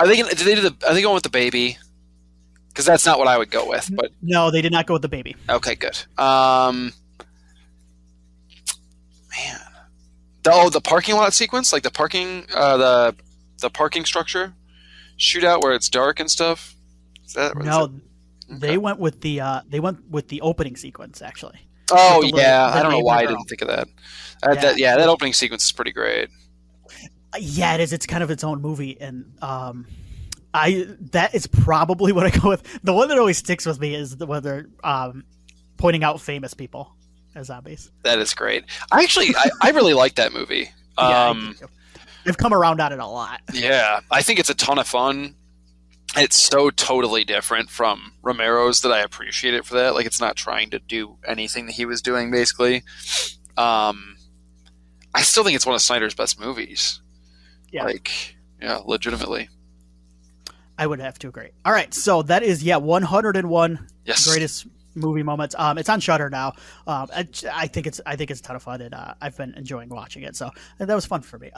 they going with the baby? Because that's not what I would go with. But
no, they did not go with the baby.
Okay, good. Man, the parking lot sequence, like the parking parking structure shootout where it's dark and stuff. They went with the opening sequence actually.
Oh
yeah, I don't know why I didn't think of that. That opening sequence is pretty great.
Yeah, it is. It's kind of its own movie, and that is probably what I go with. The one that always sticks with me is when they're pointing out famous people as zombies.
That is great. I really like that movie.
I've come around on it a lot.
Yeah, I think it's a ton of fun. It's so totally different from Romero's that I appreciate it for that. Like, it's not trying to do anything that he was doing, basically. I still think it's one of Snyder's best movies.
Yeah.
Legitimately.
I would have to agree. All right, so that is 101
yes.
greatest movie moments. It's on Shudder now. I think it's a ton of fun, and I've been enjoying watching it. So that was fun for me.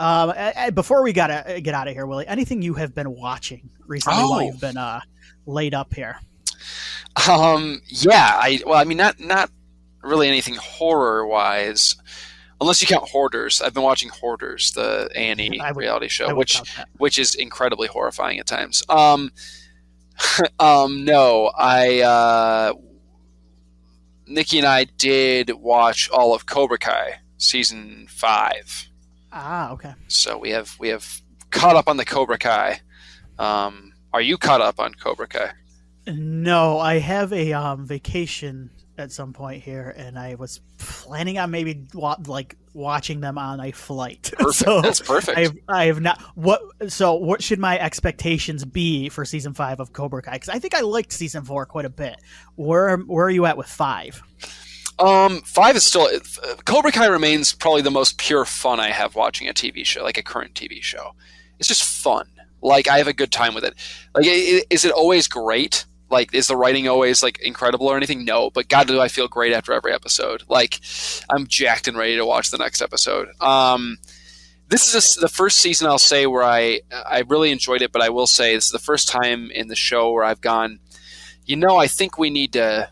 Before we gotta get out of here, Willie, anything you have been watching recently while you've been laid up here?
Not really anything horror wise, unless you count Hoarders. I've been watching Hoarders, the A&E reality show, which is incredibly horrifying at times. Nikki and I did watch all of Cobra Kai season 5.
Ah, okay.
So we have caught up on the Cobra Kai. Are you caught up on Cobra Kai?
No, I have a vacation at some point here, and I was planning on maybe watching them on a flight.
Perfect. So that's perfect.
I have not. What should my expectations be for season 5 of Cobra Kai? Because I think I liked season 4 quite a bit. Where are you at with 5?
5 is still Cobra Kai remains probably the most pure fun I have watching a TV show, like a current TV show. It's just fun. Like, I have a good time with it. Like, is it always great? Like, is the writing always incredible or anything? No, but God, do I feel great after every episode. Like, I'm jacked and ready to watch the next episode. This is the first season I'll say where I really enjoyed it, but I will say this is the first time in the show where I've gone, I think we need to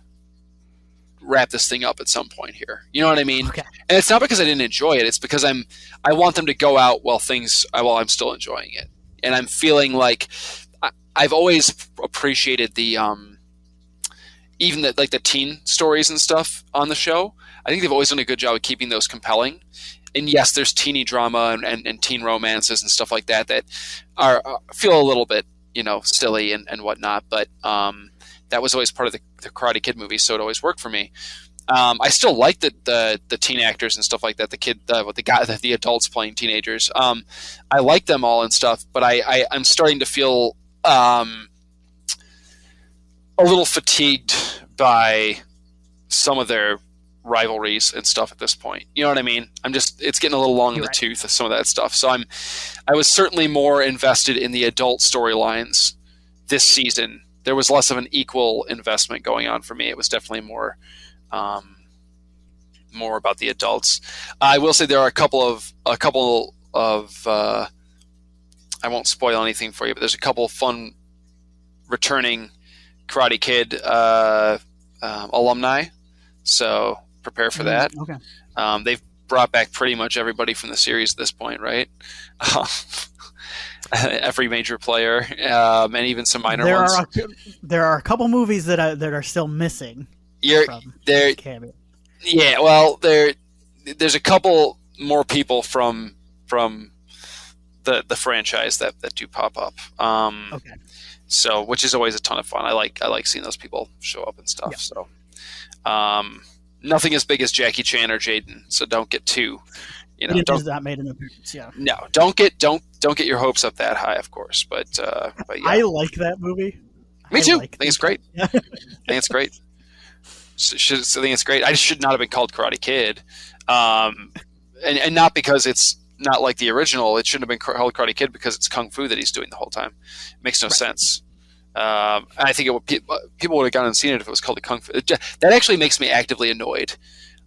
wrap this thing up at some point here. You know what I mean?
Okay.
And it's not because I didn't enjoy it. It's because I want them to go out while I'm still enjoying it. And I'm feeling like I've always appreciated the even the teen stories and stuff on the show. I think they've always done a good job of keeping those compelling. And yes, there's teeny drama and teen romances and stuff like that are feel a little bit silly and whatnot. But that was always part of the Karate Kid movies, so it always worked for me. I still like the teen actors and stuff like that. The adults playing teenagers. I like them all and stuff, but I'm starting to feel a little fatigued by some of their rivalries and stuff at this point. You know what I mean? It's getting a little long in the tooth with some of that stuff. So I was certainly more invested in the adult storylines this season. There was less of an equal investment going on for me. It was definitely more about the adults. I will say there are a couple of I won't spoil anything for you, but there's a couple of fun returning Karate Kid alumni. So prepare for that.
Okay.
They've brought back pretty much everybody from the series at this point, right? Every major player, and even some minor ones.
There are a couple movies that are still missing.
Cameo. Yeah, well, there's a couple more people from the franchise that do pop up.
Okay.
So, which is always a ton of fun. I like seeing those people show up and stuff.
Yeah.
So, nothing as big as Jackie Chan or Jaden. So don't get too,
Don't that made an appearance. Yeah.
No, don't get your hopes up that high, of course. But yeah.
I like that movie.
Me too. I think it's great.
Yeah.
I think it's great. I think it's great. I should not have been called Karate Kid, and not because it's not like the original. It shouldn't have been called Karate Kid because it's kung fu that he's doing the whole time. It makes no sense. I think people would have gone and seen it if it was called the kung fu. That actually makes me actively annoyed.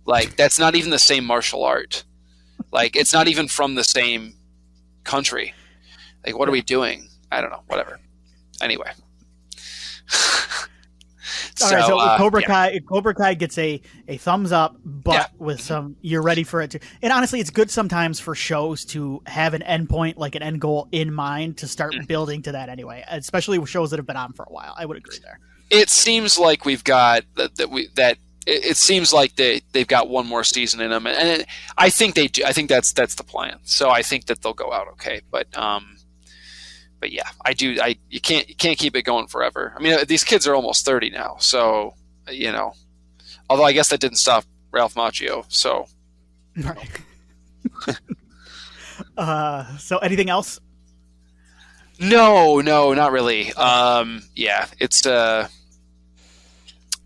Like, that's not even the same martial art. Like, it's not even from the same country. Like, what are we doing? I don't know. Whatever. Anyway.
All right, so Cobra Kai gets a thumbs up, but with some, you're ready for it to. And honestly, it's good sometimes for shows to have an end point, like an end goal in mind, to start building to that anyway. Especially with shows that have been on for a while. I would agree there. It
seems like we've got It seems like they've got one more season in them, and I think they do. I think that's the plan. So I think that they'll go out okay, but yeah, I do. You can't keep it going forever. I mean, these kids are almost 30 now, so although I guess that didn't stop Ralph Macchio. So,
right. So anything else?
No, not really. Yeah, it's.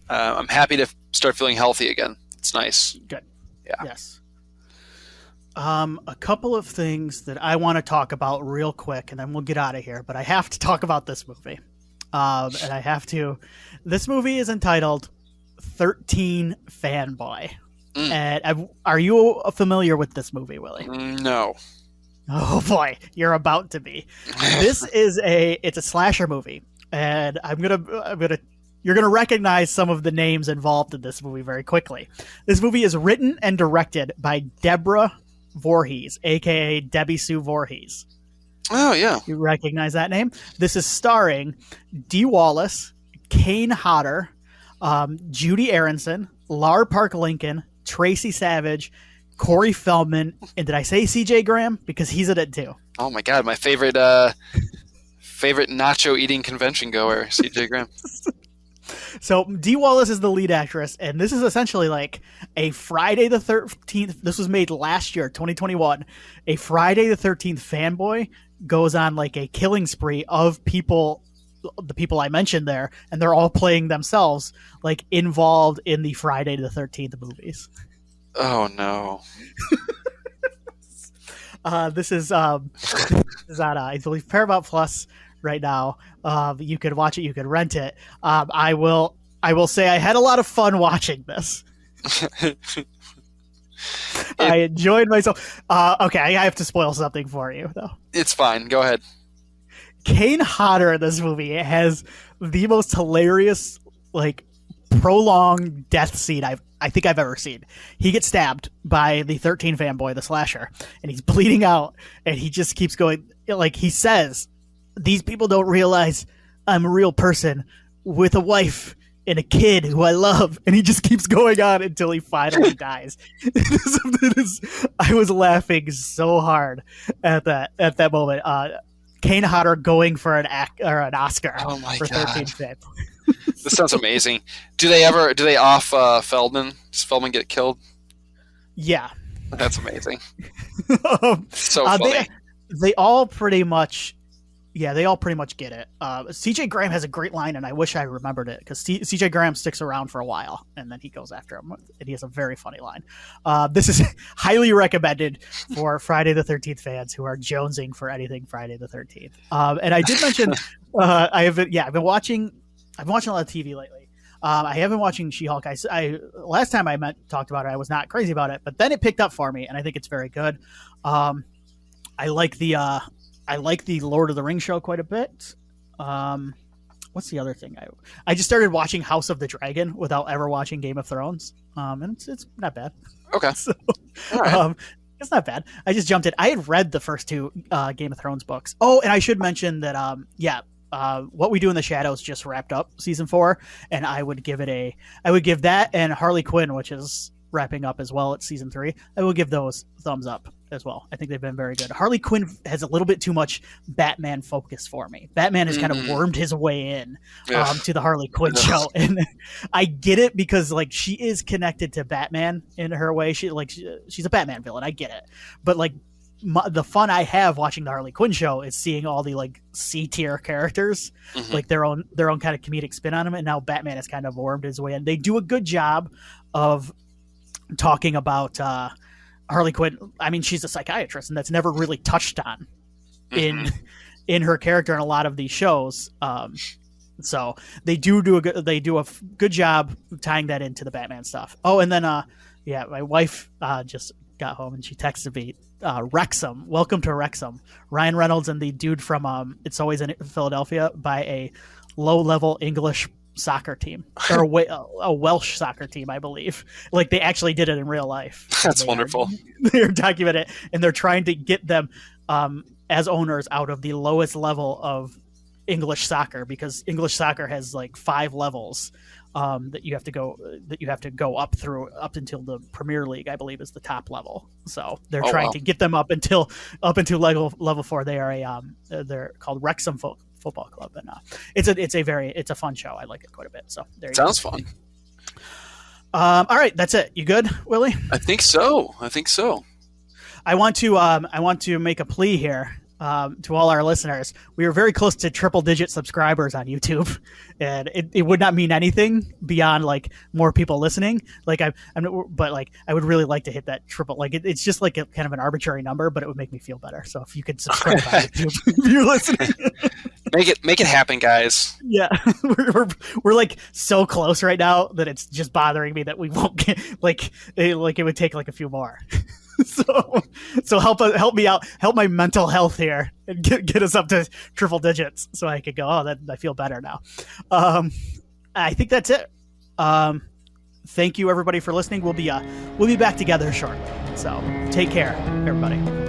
I'm happy to start feeling healthy again. It's nice.
Good.
Yeah.
Yes. A couple of things that I want to talk about real quick, and then we'll get out of here. But I have to talk about this movie, and I have to. This movie is entitled 13 Fanboy. And are you familiar with this movie, Willie?
No.
Oh boy, you're about to be. This is it's a slasher movie, and you're gonna recognize some of the names involved in this movie very quickly. This movie is written and directed by Deborah Voorhees, aka Debbie Sue Voorhees.
Oh yeah,
you recognize that name? This is starring Dee Wallace, Kane Hodder, Judy Aronson, Lar Park Lincoln, Tracy Savage, Corey Feldman, and did I say CJ Graham? Because he's in it too.
Oh my god, my favorite nacho eating convention goer, CJ Graham.
So Dee Wallace is the lead actress, and this is essentially like a Friday the 13th. This was made last year, 2021. A Friday the 13th fanboy goes on like a killing spree of people, the people I mentioned there, and they're all playing themselves, like involved in the Friday the 13th movies.
Oh no.
This is on I believe Paramount Plus right now. You could watch it, you could rent it. I will say I had a lot of fun watching this. I enjoyed myself. Okay, I have to spoil something for you though.
It's fine. Go ahead.
Kane Hodder in this movie has the most hilarious, like, prolonged death scene I think I've ever seen. He gets stabbed by the 13 fanboy, the slasher, and he's bleeding out, and he just keeps going. Like, he says, "These people don't realize I'm a real person with a wife and a kid who I love," and he just keeps going on until he finally dies. I was laughing so hard at that moment. Kane Hodder going for an Oscar for 13 Fanboy.
This sounds amazing. Do they off Feldman? Does Feldman get killed?
Yeah.
That's amazing. So funny.
They all pretty much get it. CJ Graham has a great line, and I wish I remembered it, because CJ Graham sticks around for a while, and then he goes after him, and he has a very funny line. This is highly recommended for Friday the 13th fans who are jonesing for anything Friday the 13th. And I did mention I've been watching a lot of TV lately. I have been watching She-Hulk. Last time I talked about it, I was not crazy about it, but then it picked up for me, and I think it's very good. I like the Lord of the Rings show quite a bit. What's the other thing? I just started watching House of the Dragon without ever watching Game of Thrones, and it's not bad.
Okay,
so,
all right.
It's not bad. I just jumped in. I had read the first two Game of Thrones books. Oh, and I should mention that What We Do in the Shadows just wrapped up season 4, and I would give that and Harley Quinn, which is wrapping up as well at season 3. I will give those thumbs up as well. I think they've been very good. Harley Quinn has a little bit too much Batman focus for me. Batman has kind of wormed his way in to the Harley Quinn show, and I get it because like she is connected to Batman in her way. She's a Batman villain. I get it, but like the fun I have watching the Harley Quinn show is seeing all the like C tier characters, like their own kind of comedic spin on them, and now Batman has kind of wormed his way in. They do a good job of talking about Harley Quinn. I mean, she's a psychiatrist, and that's never really touched on in her character in a lot of these shows. So they do a good job tying that into the Batman stuff. Oh, and then my wife just got home and she texted me, Wrexham, welcome to Wrexham. Ryan Reynolds and the dude from It's Always in Philadelphia by a low-level English soccer team, or a Welsh soccer team, I believe. Like they actually did it in real life.
That's wonderful.
They're documenting it, and they're trying to get them as owners out of the lowest level of English soccer, because English soccer has like 5 levels that you have to go up until the Premier League, I believe, is the top level. So they're trying to get them up until level 4. They are they're called Wrexham Football Club, and it's a fun show. I like it quite a bit. So there you go.
Sounds fun.
All right, that's it. You good, Willie?
I think so.
I want to make a plea here to all our listeners. We are very close to triple-digit subscribers on YouTube, and it would not mean anything beyond like more people listening. Like but like I would really like to hit that triple. Like it's just like a kind of an arbitrary number, but it would make me feel better. So if you could subscribe on YouTube, if you're listening.
Make it happen, guys. Yeah,
we're like so close right now that it's just bothering me that we won't get like it would take like a few more. So help me out, help my mental health here, and get us up to triple digits so I could go, I feel better now. I think that's it. Thank you everybody for listening. We'll be back together shortly. So take care, everybody.